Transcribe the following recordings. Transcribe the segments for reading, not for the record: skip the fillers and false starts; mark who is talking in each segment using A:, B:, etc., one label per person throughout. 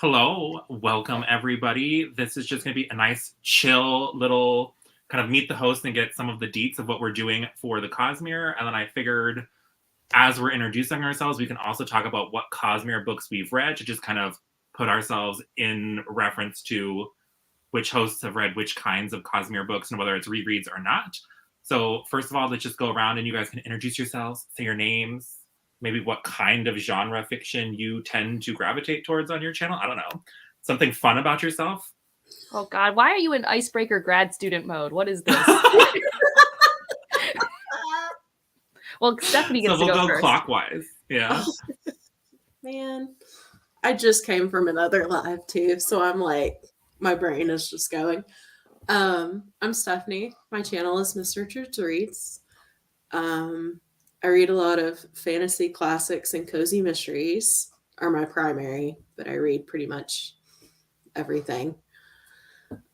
A: Hello, welcome everybody. This is just going to be a nice, chill little kind of meet the host and get some of the deets of what we're doing for the Cosmere. And then I figured as we're introducing ourselves, we can also talk about what Cosmere books we've read to just kind of put ourselves in reference to which hosts have read which kinds of Cosmere books and whether it's rereads or not. So first of all, let's just go around and you guys can introduce yourselves, say your names, maybe what kind of genre fiction you tend to gravitate towards on your channel. I don't know. Something fun about yourself.
B: Oh God, why are you in icebreaker grad student mode? What is this? Well, Stephanie gets
A: so
B: to
A: we'll
B: go
A: go
B: first.
A: Clockwise. Yeah.
C: Oh, man, I just came from another live too, so I'm like, my brain is just going. I'm Stephanie. My channel is sReads. I read a lot of fantasy classics and cozy mysteries are my primary, but I read pretty much everything.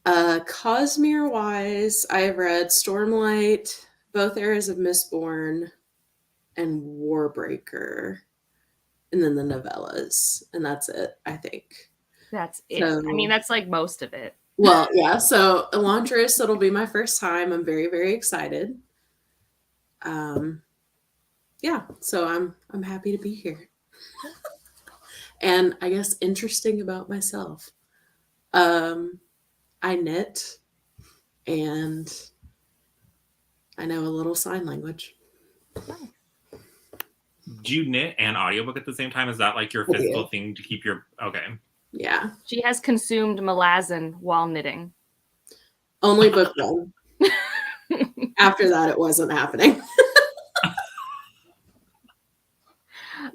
C: Cosmere wise, I have read Stormlight, both Eras of Mistborn, and Warbreaker, and then the novellas, and that's it, I think.
B: That's it. So, I mean, that's like most of it.
C: Well, yeah. So Elantris, it'll be my first time. I'm very, very excited. Yeah, so I'm happy to be here. And I guess interesting about myself. I knit and I know a little sign language.
A: Do you knit and audiobook at the same time? Is that like your physical thing to keep your okay?
C: Yeah.
B: She has consumed Malazan while knitting.
C: Only book one. After that, it wasn't happening.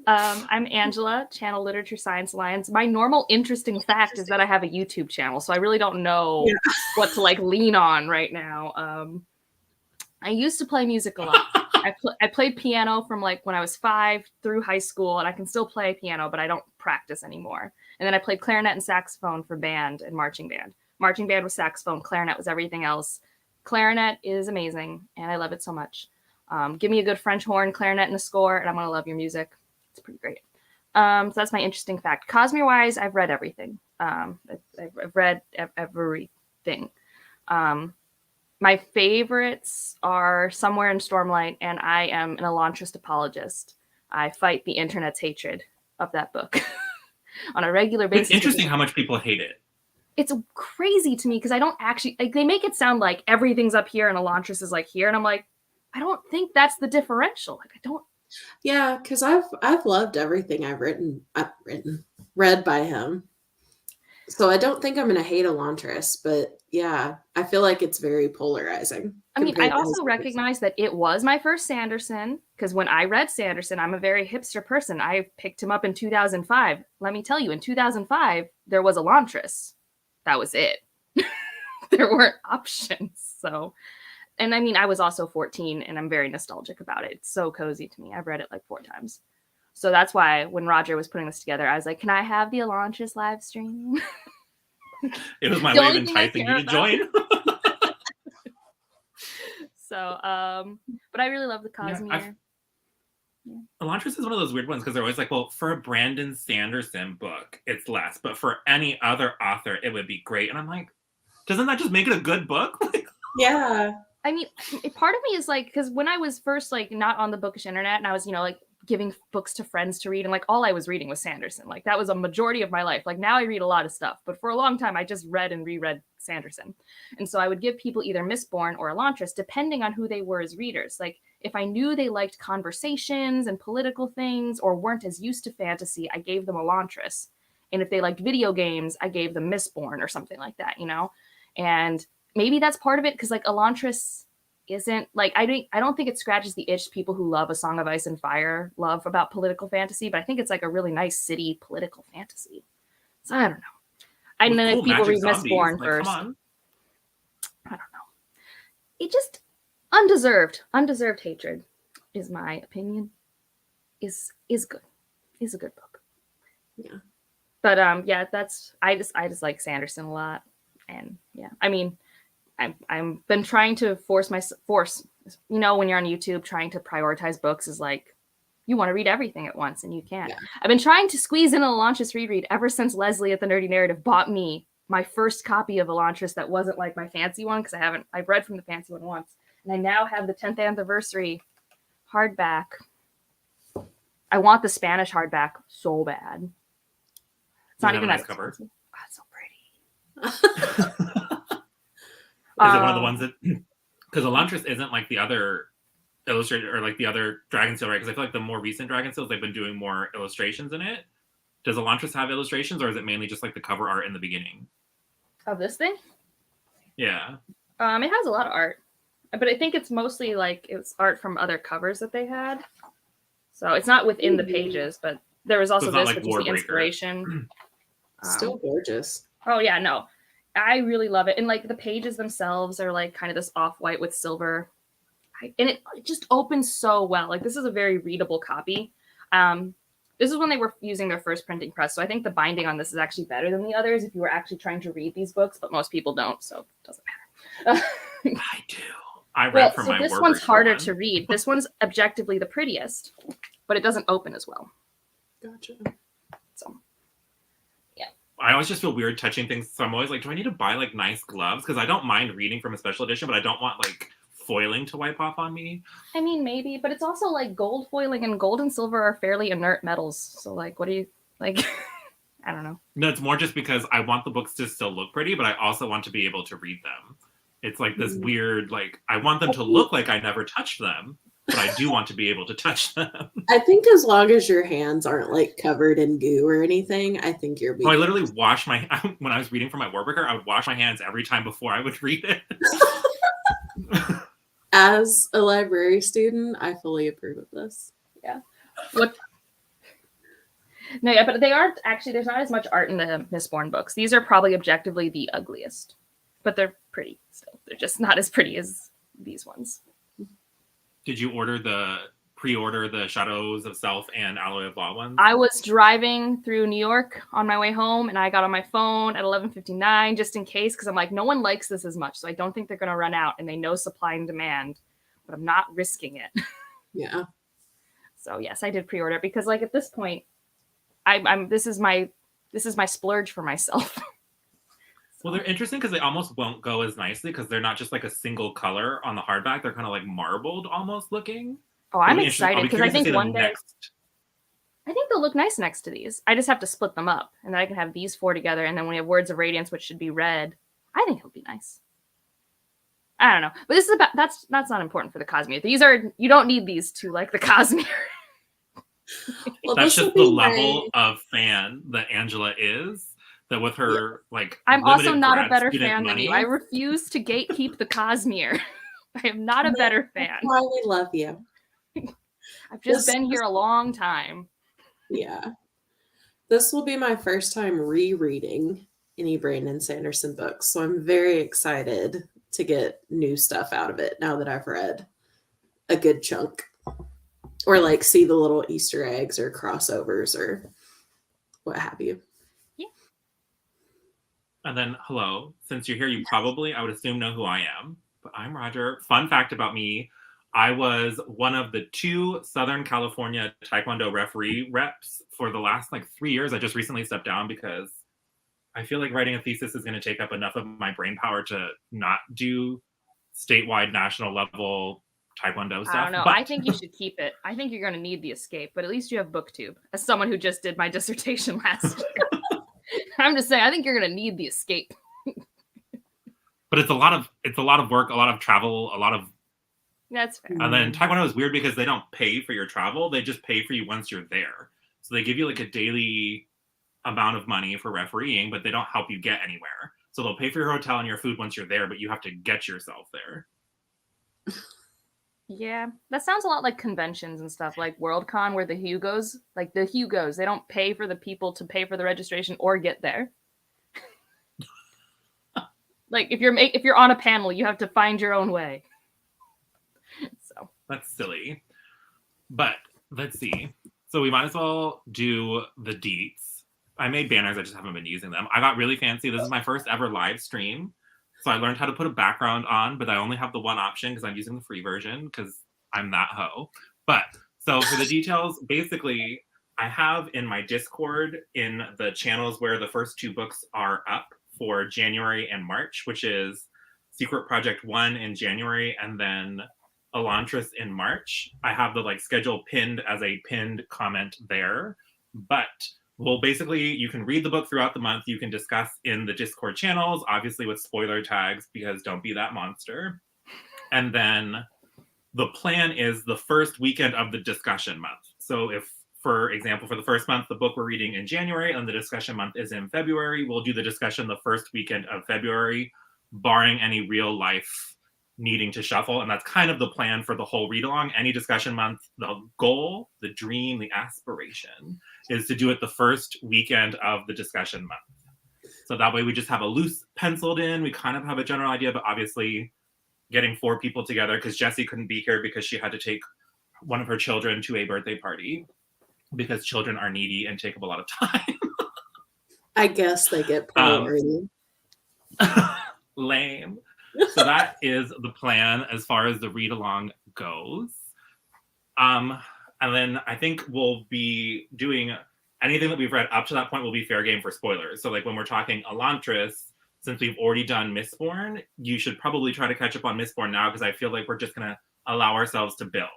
B: I'm Angela, Channel Literature Science Alliance. My normal interesting fact is that I have a YouTube channel, so I really don't know what to like lean on right now. I used to play music a lot. I played piano from like when I was 5 through high school, and I can still play piano, but I don't practice anymore. And then I played clarinet and saxophone for band and marching band. Marching band was saxophone, clarinet was everything else. Clarinet is amazing, and I love it so much. Give me a good French horn, clarinet, and a score, and I'm going to love your music. It's pretty great. So that's my interesting fact. Cosmere-wise, I've read everything. I've read everything. My favorites are Somewhere in Stormlight, and I am an Elantris apologist. I fight the internet's hatred of that book on a regular basis.
A: It's interesting how much people hate it.
B: It's crazy to me because I don't actually like. They make it sound like everything's up here and Elantris is like here, and I'm like, I don't think that's the differential. Like I don't.
C: Yeah, because I've loved everything I've read by him. So I don't think I'm going to hate Elantris, but yeah, I feel like it's very polarizing.
B: I mean, I also recognize that it was my first Sanderson, because when I read Sanderson, I'm a very hipster person. I picked him up in 2005. Let me tell you, in 2005, there was Elantris. That was it. There weren't options. So, and I mean, I was also 14, and I'm very nostalgic about it. It's so cozy to me. I've read it like 4 times. So that's why when Rodger was putting this together, I was like, can I have the Elantris live stream?
A: It was my way of enticing you to join.
B: So, but I really love the Cosmere.
A: Yeah. Elantris is one of those weird ones because they're always like, well, for a Brandon Sanderson book, it's less. But for any other author, it would be great. And I'm like, doesn't that just make it a good book?
C: Yeah.
B: I mean, part of me is like, because when I was first like not on the bookish internet and I was, like giving books to friends to read, and like all I was reading was Sanderson. Like that was a majority of my life. Like now I read a lot of stuff, but for a long time I just read and reread Sanderson. And so I would give people either Mistborn or Elantris depending on who they were as readers. Like if I knew they liked conversations and political things or weren't as used to fantasy, I gave them Elantris. And if they liked video games, I gave them Mistborn or something like that, And maybe that's part of it, because like Elantris isn't like, I don't think it scratches the itch people who love A Song of Ice and Fire love about political fantasy, but I think it's like a really nice city political fantasy. So I don't know. And then if people read Mistborn first, I don't know. It just undeserved hatred, is my opinion. Is good. Is a good book.
C: Yeah.
B: But yeah, I just like Sanderson a lot, and yeah, I mean. I've been trying to force when you're on YouTube, trying to prioritize books is like you want to read everything at once and you can't.
C: Yeah.
B: I've been trying to squeeze in an Elantris reread ever since Leslie at the Nerdy Narrative bought me my first copy of Elantris that wasn't like my fancy one, because I've read from the fancy one once, and I now have the 10th anniversary hardback. I want the Spanish hardback so bad. It's not even that
A: nice cover.
B: expensive. Oh, it's so pretty.
A: Is it one of the ones that, because Elantris isn't like the other illustrator or like the other Dragonsteel, right? Because I feel like the more recent Dragonsteels, they've been doing more illustrations in it. Does Elantris have illustrations, or is it mainly just like the cover art in the beginning?
B: Of this thing?
A: Yeah.
B: It has a lot of art, but I think it's mostly like it's art from other covers that they had. So it's not within the pages, but there was also this,
A: like
B: which is the inspiration.
C: Still gorgeous.
B: Oh yeah, no, I really love it, and like the pages themselves are like kind of this off-white with silver, and it just opens so well. Like this is a very readable copy. This is when they were using their first printing press, so I think the binding on this is actually better than the others if you were actually trying to read these books, but most people don't, so it doesn't matter.
A: I do. I read from my
B: this
A: Warburg
B: one's harder
A: one.
B: to read. This one's objectively the prettiest, but it doesn't open as well.
C: Gotcha.
B: So,
A: I always just feel weird touching things, so I'm always like, do I need to buy like nice gloves? Because I don't mind reading from a special edition, but I don't want like foiling to wipe off on me.
B: I mean, maybe, but it's also like gold foiling, and gold and silver are fairly inert metals. So, like, what do you like? I don't know.
A: No, it's more just because I want the books to still look pretty, but I also want to be able to read them. It's like this weird, like, I want them to look like I never touched them, but I do want to be able to touch them.
C: I think as long as your hands aren't like covered in goo or anything, I think you're being.
A: I literally wash my, when I was reading from my Warburger, I would wash my hands every time before I would read it.
C: As a library student, I fully approve of this.
B: Yeah. What? No, yeah, but they aren't actually. There's not as much art in the Mistborn books. These are probably objectively the ugliest, but they're pretty still. They're just not as pretty as these ones.
A: Did you pre-order the Shadows of Self and Alloy of Law ones?
B: I was driving through New York on my way home, and I got on my phone at 11:59 just in case, because I'm like, no one likes this as much, so I don't think they're going to run out, and they know supply and demand, but I'm not risking it.
C: Yeah.
B: So yes, I did pre-order because, like, at this point, I'm this is my splurge for myself.
A: Well, they're interesting because they almost won't go as nicely because they're not just like a single color on the hardback. They're kind of like marbled almost looking.
B: Oh, I'm excited because I think one day
A: next.
B: I think they'll look nice next to these. I just have to split them up, and then I can have these four together, and then we have Words of Radiance, which should be red. I think it'll be nice. I don't know, but this is about that's not important for the Cosmere. These are you don't need these to like the Cosmere.
C: Well,
A: That's just the level of fan that Angela is. That with her like
B: I'm also not a better
A: fan
B: than you. I refuse to gatekeep the Cosmere. I am not a better fan.
C: That's why we love you.
B: I've just been here a long time.
C: Yeah. This will be my first time rereading any Brandon Sanderson books, so I'm very excited to get new stuff out of it now that I've read a good chunk. Or like see the little Easter eggs or crossovers or what have you.
A: And then, hello, since you're here, you probably, I would assume, know who I am. But I'm Rodger. Fun fact about me, I was one of the 2 Southern California Taekwondo referee reps for the last, 3 years. I just recently stepped down because I feel like writing a thesis is going to take up enough of my brain power to not do statewide, national level Taekwondo stuff.
B: I don't know.
A: But
B: I think you should keep it. I think you're going to need the escape, but at least you have BookTube. As someone who just did my dissertation last year. I'm just saying, I think you're gonna need the escape.
A: But it's a lot of work, a lot of travel, a lot of.
B: That's fair.
A: And then Taekwondo is weird because they don't pay for your travel; they just pay for you once you're there. So they give you like a daily amount of money for refereeing, but they don't help you get anywhere. So they'll pay for your hotel and your food once you're there, but you have to get yourself there.
B: Yeah, that sounds a lot like conventions and stuff, like Worldcon, where the Hugos, they don't pay for the people to pay for the registration or get there. Like if you're on a panel, you have to find your own way. So
A: that's silly. But let's see. So we might as well do the deets. I made banners, I just haven't been using them. I got really fancy. This is my first ever live stream. So I learned how to put a background on, but I only have the one option because I'm using the free version because I'm that hoe. But So for the details, basically, I have in my Discord in the channels where the first 2 books are up for January and March, which is Secret Project 1 in January and then Elantris in March. I have the like schedule pinned as a pinned comment there. But well, basically, you can read the book throughout the month. You can discuss in the Discord channels, obviously with spoiler tags, because don't be that monster. And then the plan is the first weekend of the discussion month. So if, for example, for the first month, the book we're reading in January and the discussion month is in February, we'll do the discussion the first weekend of February, barring any real life needing to shuffle. And that's kind of the plan for the whole read along. Any discussion month, the goal, the dream, the aspiration is to do it the first weekend of the discussion month. So that way we just have a loose penciled in. We kind of have a general idea, but obviously getting 4 people together, because Jessi couldn't be here because she had to take one of her children to a birthday party because children are needy and take up a lot of time.
C: I guess they get priority.
A: Lame. So that is the plan as far as the read along goes. And then I think we'll be doing anything that we've read up to that point will be fair game for spoilers. So like when we're talking Elantris, since we've already done Mistborn, you should probably try to catch up on Mistborn now, because I feel like we're just going to allow ourselves to build.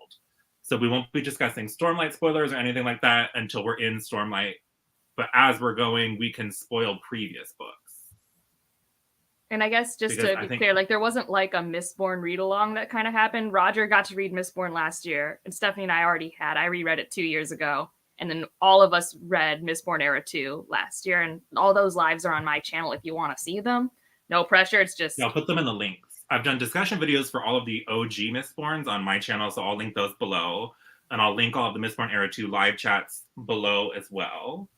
A: So we won't be discussing Stormlight spoilers or anything like that until we're in Stormlight. But as we're going, we can spoil previous books.
B: And I guess just to be clear, like there wasn't like a Mistborn read along that kind of happened. Rodger got to read Mistborn last year, and Stephanie and I already had. I reread it 2 years ago, and then all of us read Mistborn Era 2 last year, and all those lives are on my channel if you want to see them. No pressure. It's just
A: I'll put them in the links. I've done discussion videos for all of the OG Mistborns on my channel, so I'll link those below, and I'll link all of the Mistborn Era 2 live chats below as well.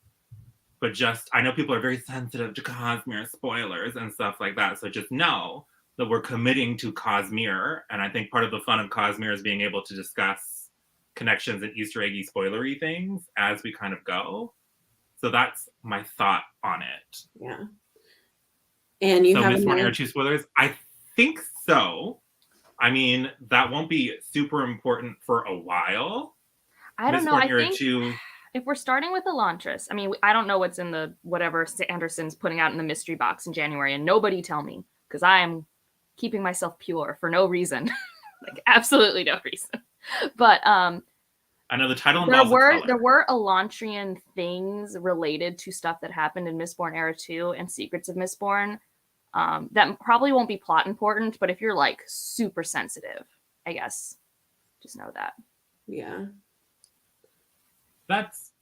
A: But just, I know people are very sensitive to Cosmere spoilers and stuff like that. So just know that we're committing to Cosmere. And I think part of the fun of Cosmere is being able to discuss connections and Easter eggy spoilery things as we kind of go. So that's my thought on it.
C: Yeah. And you have
A: Mistborn Era 2 spoilers? I think so. I mean, that won't be super important for a while.
B: I don't know. I think
A: 2...
B: if we're starting with Elantris, I mean, I don't know what's in the whatever Sanderson's putting out in the mystery box in January, and nobody tell me, because I am keeping myself pure for no reason, like absolutely no reason. But
A: I know the title involves
B: there were Elantrian things related to stuff that happened in Mistborn Era 2 and Secrets of Mistborn that probably won't be plot important, but if you're like super sensitive, I guess just know that.
C: Yeah.
A: That's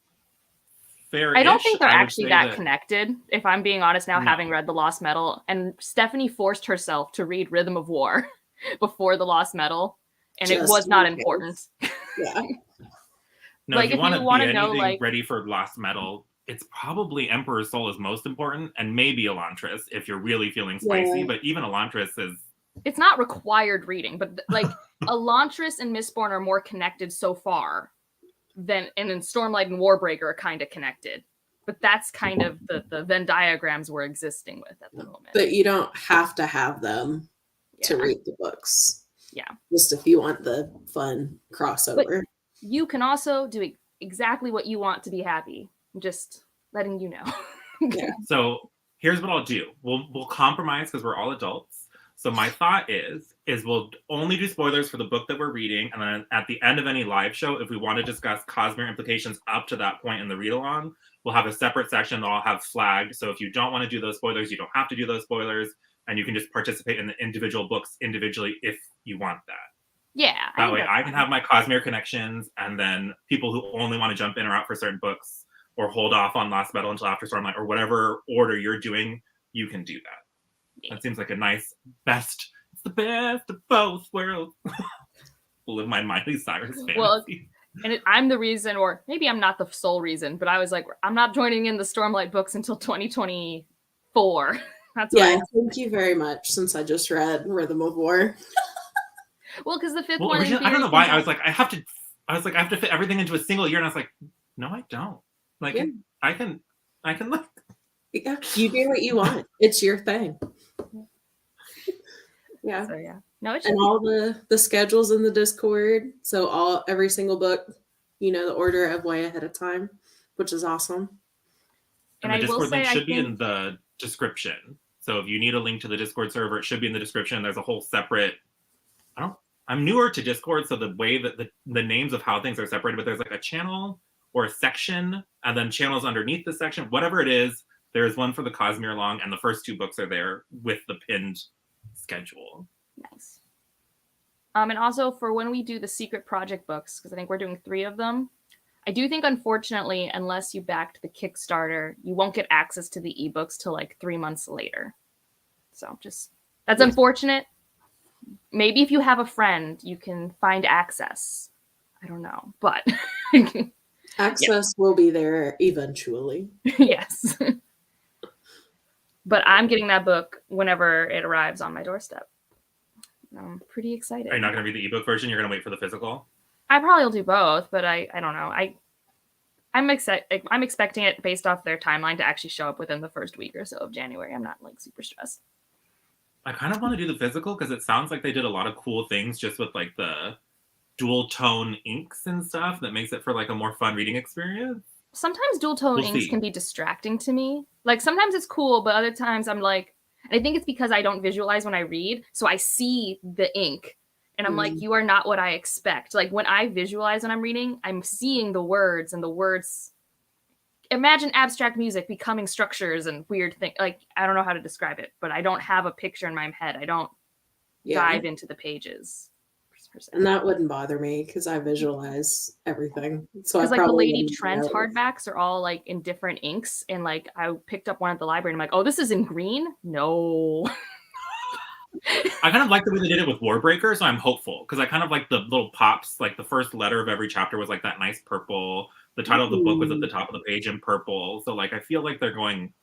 A: fair.
B: I don't think they're actually that connected, if I'm being honest now, having read The Lost Metal. And Stephanie forced herself to read Rhythm of War before The Lost Metal, and it was not important.
C: Yeah.
A: No, like, if you want to be anything like, ready for Lost Metal, it's probably Emperor's Soul is most important, and maybe Elantris if you're really feeling spicy. Yeah. But even Elantris is...
B: It's not required reading, but like Elantris and Mistborn are more connected so far. And then Stormlight and Warbreaker are kind of connected, but that's kind of the Venn diagrams we're existing with at the moment.
C: But you don't have to have them to read the books.
B: Yeah,
C: just if you want the fun crossover.
B: But you can also do exactly what you want to be happy. I'm just letting you know.
C: Yeah.
A: So here's what I'll do. We'll compromise because we're all adults. So my thought is we'll only do spoilers for the book that we're reading, and then at the end of any live show, if we want to discuss Cosmere implications up to that point in the read-along, we'll have a separate section that I'll have flagged. So if you don't want to do those spoilers, you don't have to do those spoilers, and you can just participate in the individual books individually if you want that.
B: Yeah.
A: That way I can have my Cosmere connections, and then people who only want to jump in or out for certain books or hold off on Lost Metal until after Stormlight or whatever order you're doing, you can do that. That seems like a nice it's the best of both worlds. Live my Miley Cyrus fantasy.
B: Well, and I'm the reason, or maybe I'm not the sole reason, but I was like, I'm not joining in the Stormlight books until 2024. That's
C: why. Thank you very much, since I just read Rhythm of War.
B: Well, because the fifth one.
A: I don't know why. I was like, I have to fit everything into a single year, and I was like, no, I don't. Like, yeah. I can look.
C: Yeah, you do what you want. It's your thing. Yeah.
B: So yeah. No,
C: and all the schedules in the Discord. So every single book the order of way ahead of time, which is awesome.
A: And
B: And
A: the
B: I will
A: Discord link
B: say,
A: should be in the description. So if you need a link to the Discord server, it should be in the description. There's a whole separate, I'm newer to Discord, so the way that the names of how things are separated, but there's like a channel or a section, and then channels underneath the section, whatever it is, there's one for the Cosmere-Along, and the first 2 books are there with the pinned schedule.
B: Nice. And also for when we do the secret project books, because I think we're doing 3 of them, I do think, unfortunately, unless you backed the Kickstarter, you won't get access to the ebooks till like 3 months later. So that's unfortunate. Maybe if you have a friend, you can find access. I don't know, but
C: access will be there eventually.
B: Yes. But I'm getting that book whenever it arrives on my doorstep. I'm pretty excited.
A: Are you not going to read the ebook version? You're going to wait for the physical?
B: I probably will do both, but I don't know. I'm expecting it based off their timeline to actually show up within the first week or so of January. I'm not like super stressed.
A: I kind of want to do the physical because it sounds like they did a lot of cool things just with like the dual tone inks and stuff that makes it for like a more fun reading experience.
B: Sometimes dual tone inks can be distracting to me. Like sometimes it's cool, but other times I'm like, I think it's because I don't visualize when I read. So I see the ink and I'm like, you are not what I expect. Like when I visualize when I'm reading, I'm seeing the words, and the words, imagine abstract music becoming structures and weird things. Like, I don't know how to describe it, but I don't have a picture in my head. I don't dive into the pages.
C: And that wouldn't bother me because I visualize everything. So
B: because like the Lady Trent hardbacks are all like in different inks, and like I picked up one at the library and I'm like, oh, this is in green? No.
A: I kind of like the way they did it with Warbreaker, so I'm hopeful because I kind of like the little pops. Like the first letter of every chapter was like that nice purple. The title of the book was at the top of the page in purple. So like I feel like they're going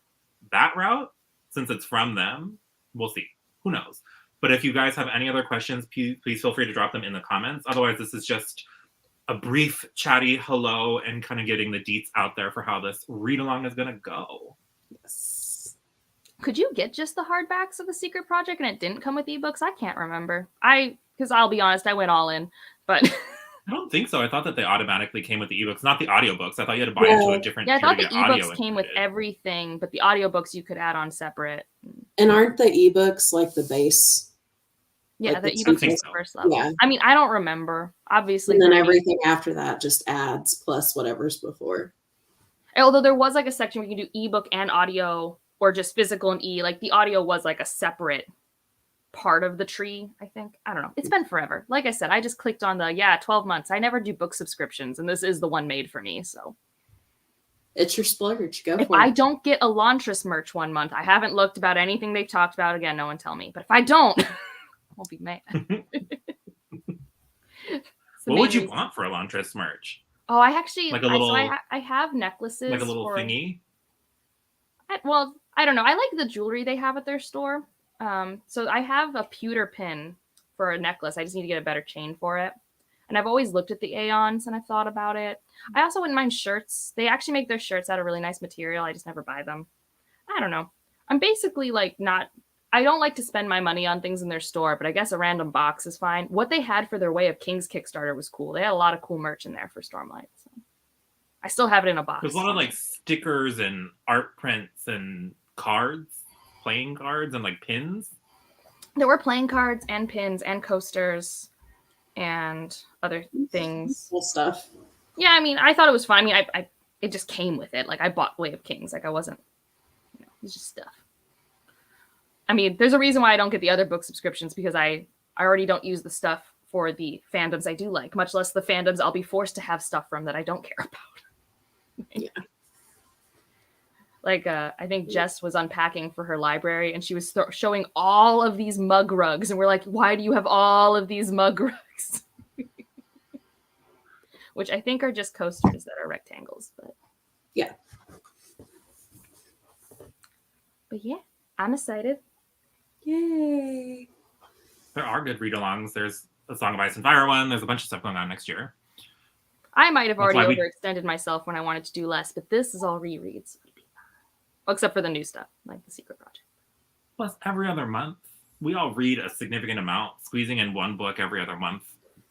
A: that route since it's from them. We'll see. Who knows? But if you guys have any other questions, please feel free to drop them in the comments. Otherwise, this is just a brief chatty hello and kind of getting the deets out there for how this read along is going to go.
C: Yes.
B: Could you get just the hardbacks of the Secret Project and it didn't come with ebooks? I can't remember. Because I'll be honest, I went all in, but
A: I don't think so. I thought that they automatically came with the ebooks, not the audiobooks. I thought you had to buy into a different.
B: Yeah, I thought the ebooks came with everything, but the audiobooks you could add on separate.
C: And aren't the ebooks like the base?
B: Yeah,
C: like
B: the ebooks is the first level. Yeah. I mean, I don't remember. Obviously.
C: And then everything after that just adds plus whatever's before.
B: Although there was like a section where you can do ebook and audio, or just physical and like the audio was like a separate part of the tree, I think. I don't know. It's been forever. Like I said, I just clicked on the 12 months. I never do book subscriptions, and this is the one made for me, so.
C: It's your splurge. Go
B: if
C: for it.
B: I don't get Elantris merch one month, I haven't looked about anything they've talked about. Again, no one tell me. But if I don't, I'll be mad.
A: What would you want for Elantris merch?
B: Oh, I actually
A: like a little.
B: I have necklaces.
A: Like a little thingy.
B: Well, I don't know. I like the jewelry they have at their store. So I have a pewter pin for a necklace. I just need to get a better chain for it. And I've always looked at the Aeons and I've thought about it. I also wouldn't mind shirts. They actually make their shirts out of really nice material. I just never buy them. I don't know. I'm basically like I don't like to spend my money on things in their store, but I guess a random box is fine. What they had for their Way of Kings Kickstarter was cool. They had a lot of cool merch in there for Stormlight. So. I still have it in a box.
A: There's a lot of like stickers and art prints and cards, playing cards and like pins.
B: There were playing cards and pins and coasters and other things.
C: Cool stuff.
B: Yeah, I mean, I thought it was fun. I mean, it just came with it. Like I bought Way of Kings. Like I wasn't, it was just stuff. I mean, there's a reason why I don't get the other book subscriptions, because I already don't use the stuff for the fandoms I do like, much less the fandoms I'll be forced to have stuff from that I don't care about.
C: Yeah.
B: Like, I think Jess was unpacking for her library and she was showing all of these mug rugs. And we're like, why do you have all of these mug rugs? Which I think are just coasters that are rectangles. But
C: yeah.
B: But yeah, I'm excited.
C: Yay.
A: There are good read-alongs. There's a Song of Ice and Fire one. There's a bunch of stuff going on next year.
B: I might have already overextended myself when I wanted to do less, but this is all rereads. Well, except for the new stuff, like the Secret Project.
A: Plus, every other month, we all read a significant amount. Squeezing in one book every other month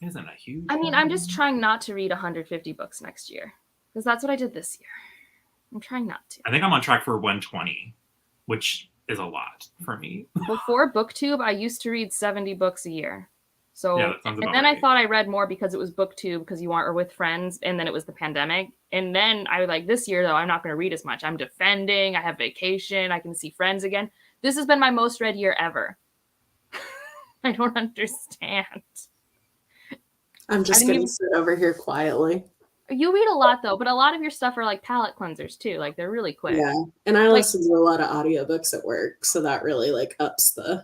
A: isn't a huge
B: I mean,
A: one.
B: I'm just trying not to read 150 books next year because that's what I did this year. I'm trying not to.
A: I think I'm on track for 120, which is a lot for me.
B: Before BookTube, I used to read 70 books a year. So,
A: Yeah, that sounds
B: and
A: about
B: then I
A: right.
B: thought I read more because it was BookTube because you weren't with friends, and then it was the pandemic. And then I was like, this year though, I'm not going to read as much. I'm defending. I have vacation. I can see friends again. This has been my most read year ever. I don't understand.
C: I'm just going to sit over here quietly.
B: You read a lot though, but a lot of your stuff are like palate cleansers too. Like they're really quick.
C: Yeah. And I
B: Like-
C: listen to a lot of audiobooks at work, so that really like ups the.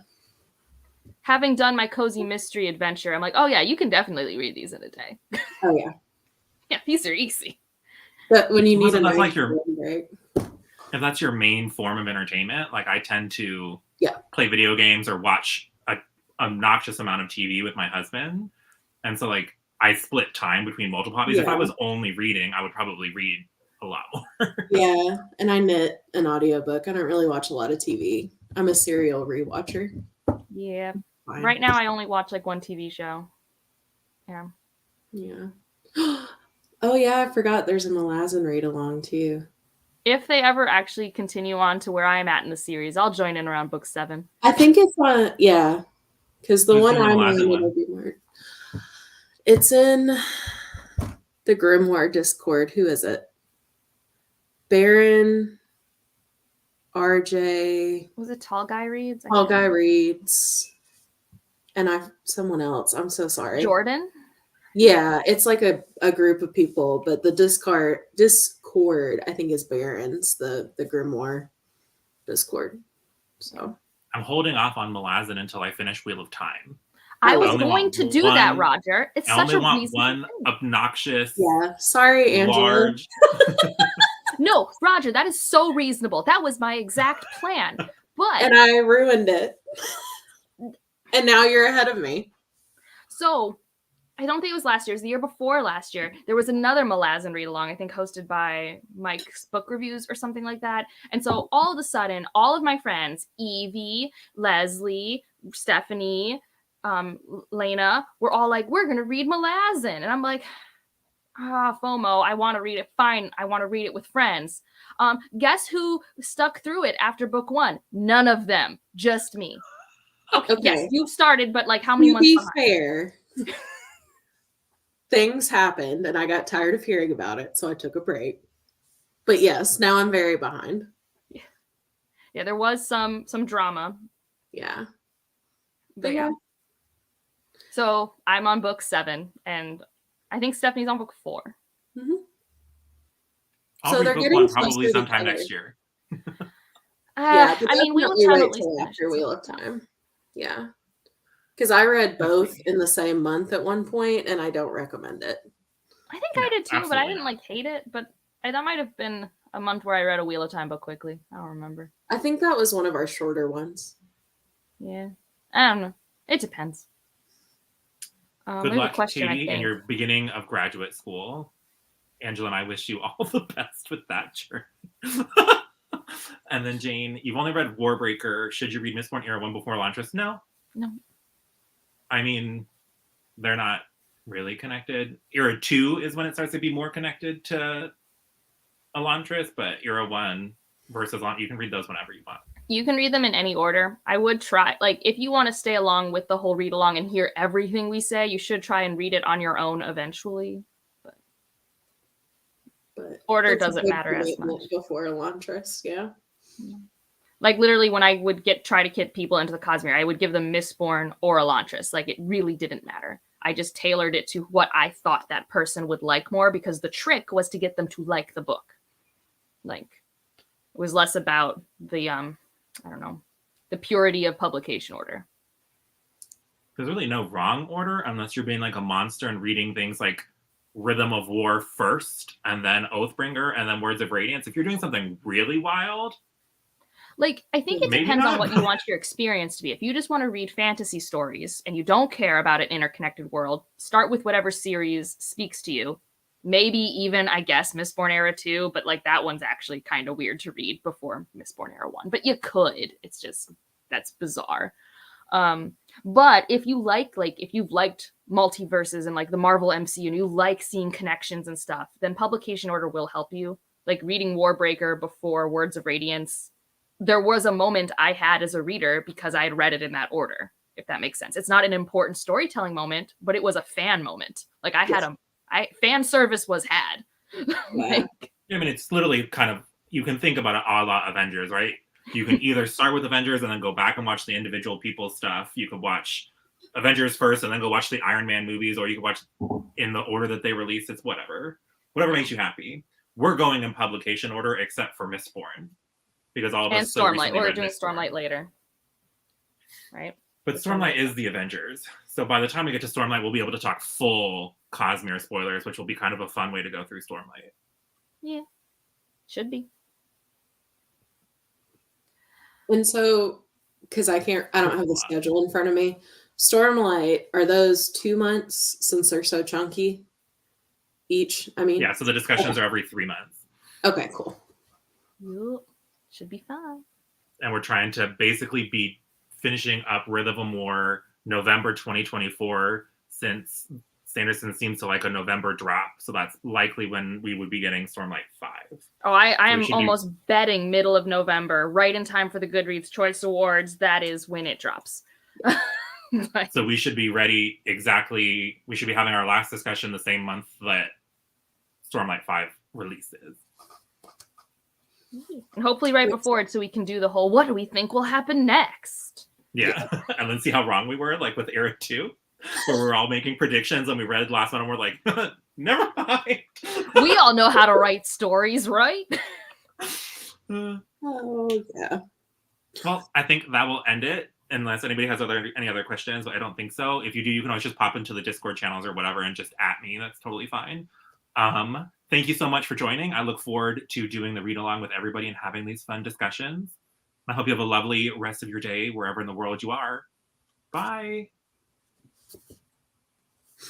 B: Having done my cozy mystery adventure, I'm like, oh yeah, you can definitely read these in a day.
C: Oh yeah.
B: Yeah, these are easy.
C: But when you need
A: Well,
C: a
A: that's
C: nice
A: like your-
C: break.
A: If that's your main form of entertainment, like I tend to
C: Yeah.
A: play video games or watch a obnoxious amount of TV with my husband. And so like I split time between multiple hobbies. If I
C: Yeah.
A: was only reading, I would probably read a lot more.
C: Yeah, and I knit an audiobook. I don't really watch a lot of TV. I'm a serial rewatcher.
B: Yeah.
C: Fine.
B: Right now, I only watch like one TV show. Yeah.
C: Yeah. Oh yeah, I forgot there's a Malazan read along too.
B: If they ever actually continue on to where I'm at in the series, I'll join in around book 7.
C: I think it's on, yeah, because the
A: Who's
C: one
A: in the
C: I'm
A: Malazan
C: on,
A: one?
C: it'll be more. It's in the Grimoire Discord. Who is it? Baron, RJ,
B: Was it Tall Guy Reads?
C: Tall Guy Reads, and someone else. I'm so sorry.
B: Jordan?
C: Yeah, it's like a group of people, but the Discord, I think, is Baron's, the Grimoire Discord. So
A: I'm holding off on Malazan until I finish Wheel of Time.
B: I
C: I
B: was
C: only
B: going
A: want
B: to do that,
A: one-
B: Rodger. It's
A: I
B: such
A: only
B: a
A: want
B: reasonable
A: one
B: thing.
A: obnoxious,
C: yeah, sorry, Angela.
A: large.
B: No, Rodger, that is so reasonable. That was my exact plan. But
C: And I ruined it. And now you're ahead of me.
B: so I don't think it was last year. It was the year before last year. There was another Malazan read along, I think hosted by Mike's Book Reviews or something like that. And so all of a sudden, all of my friends, Evie, Leslie, Stephanie, Lena, were all like, we're going to read Malazan. And I'm like, FOMO, I want to read it. Fine, I want to read it with friends. Guess who stuck through it after book 1? None of them, just me. Okay. Yes, you started, but like how many
C: To
B: months
C: be
B: behind?
C: fair, things happened and I got tired of hearing about it, so I took a break. But yes, now I'm very behind.
B: Yeah, there was some drama.
C: Yeah.
B: But yeah. So I'm on book 7, and I think Stephanie's on book 4.
C: Mm-hmm.
A: I'll
C: So
A: read
C: they're
A: book
C: getting
A: 1
C: closer
A: probably sometime
C: together.
A: next year.
C: Yeah, but
B: I mean, Wheel of
C: definitely
B: Time
C: wait
B: at least
C: till
B: finished
C: after
B: at
C: Wheel
B: some
C: of
B: point.
C: Time. Yeah. Because I read both in the same month at one point, and I don't recommend it.
B: I think
A: No,
B: I did too, but I
A: absolutely
B: didn't
A: not.
B: like hate it. But that might have been a month where I read a Wheel of Time book quickly. I don't remember.
C: I think that was one of our shorter ones.
B: Yeah, I don't know. It depends.
A: Good
B: we have a
A: luck,
B: question, I
A: Katie, in
B: think.
A: your beginning of graduate school. Angela and I wish you all the best with that journey. And then Jane, you've only read Warbreaker. Should you read Mistborn Era 1 before Elantris? No.
B: No.
A: I mean, they're not really connected. Era 2 is when it starts to be more connected to Elantris, but Era 1 versus you can read those whenever you want.
B: You can read them in any order. I would try, like, if you want to stay along with the whole read along and hear everything we say, you should try and read it on your own eventually.
C: But
B: Order
C: it's a
B: doesn't
C: big
B: matter as
C: commitment
B: much.
C: before Elantris, yeah.
B: Like, literally, when I would try to get people into the Cosmere, I would give them Mistborn or Elantris. Like, it really didn't matter. I just tailored it to what I thought that person would like more, because the trick was to get them to like the book. Like, it was less about the, I don't know, the purity of publication order.
A: There's really no wrong order unless you're being like a monster and reading things like Rhythm of War first, and then Oathbringer, and then Words of Radiance. If you're doing something really wild,
B: like, I think it
A: Maybe
B: depends on
A: not.
B: what you want your experience to be. If you just want to read fantasy stories and you don't care about an interconnected world, start with whatever series speaks to you. Maybe even, I guess, Mistborn Era 2, but like that one's actually kind of weird to read before Mistborn Era 1. But you could. It's just, that's bizarre. But if you if you've liked multiverses and like the Marvel MCU and you like seeing connections and stuff, then publication order will help you. Like reading Warbreaker before Words of Radiance, there was a moment I had as a reader because I had read it in that order, if that makes sense. It's not an important storytelling moment, but it was a fan moment. Like I had fan service was had.
C: Yeah.
A: I mean, it's literally kind of, you can think about it a la Avengers, right? You can either start with Avengers and then go back and watch the individual people's stuff. You could watch Avengers first and then go watch the Iron Man movies, or you could watch in the order that they release. It's whatever makes you happy. We're going in publication order except for Mistborn, because all of us
B: and Stormlight. We're
A: read
B: doing
A: Mistborn.
B: Stormlight later, right?
A: But Stormlight is the Avengers, so by the time we get to Stormlight, we'll be able to talk full Cosmere spoilers, which will be kind of a fun way to go through Stormlight.
B: Yeah, should be.
C: And so, because I don't have the schedule in front of me. Stormlight, are those 2 months since they're so chunky each? I mean,
A: yeah, so the discussions are every 3 months.
C: Okay, cool.
B: Yep. Should be fun.
A: And we're trying to basically be finishing up Rhythm of War November 2024, since Sanderson seems to like a November drop. So that's likely when we would be getting Stormlight 5.
B: Oh, I am almost betting middle of November, right in time for the Goodreads Choice Awards. That is when it drops.
A: So we should be ready exactly. We should be having our last discussion the same month that Stormlight 5 releases.
B: And hopefully right before it, so we can do the whole, what do we think will happen next?
A: Yeah. And then see how wrong we were, like with Era 2, where we're all making predictions and we read the last one and we're like, never mind.
B: We all know how to write stories, right?
C: Oh, yeah.
A: Well, I think that will end it, unless anybody has any other questions, but I don't think so. If you do, you can always just pop into the Discord channels or whatever and just at me. That's totally fine. Thank you so much for joining. I look forward to doing the read along with everybody and having these fun discussions. I hope you have a lovely rest of your day wherever in the world you are. Bye.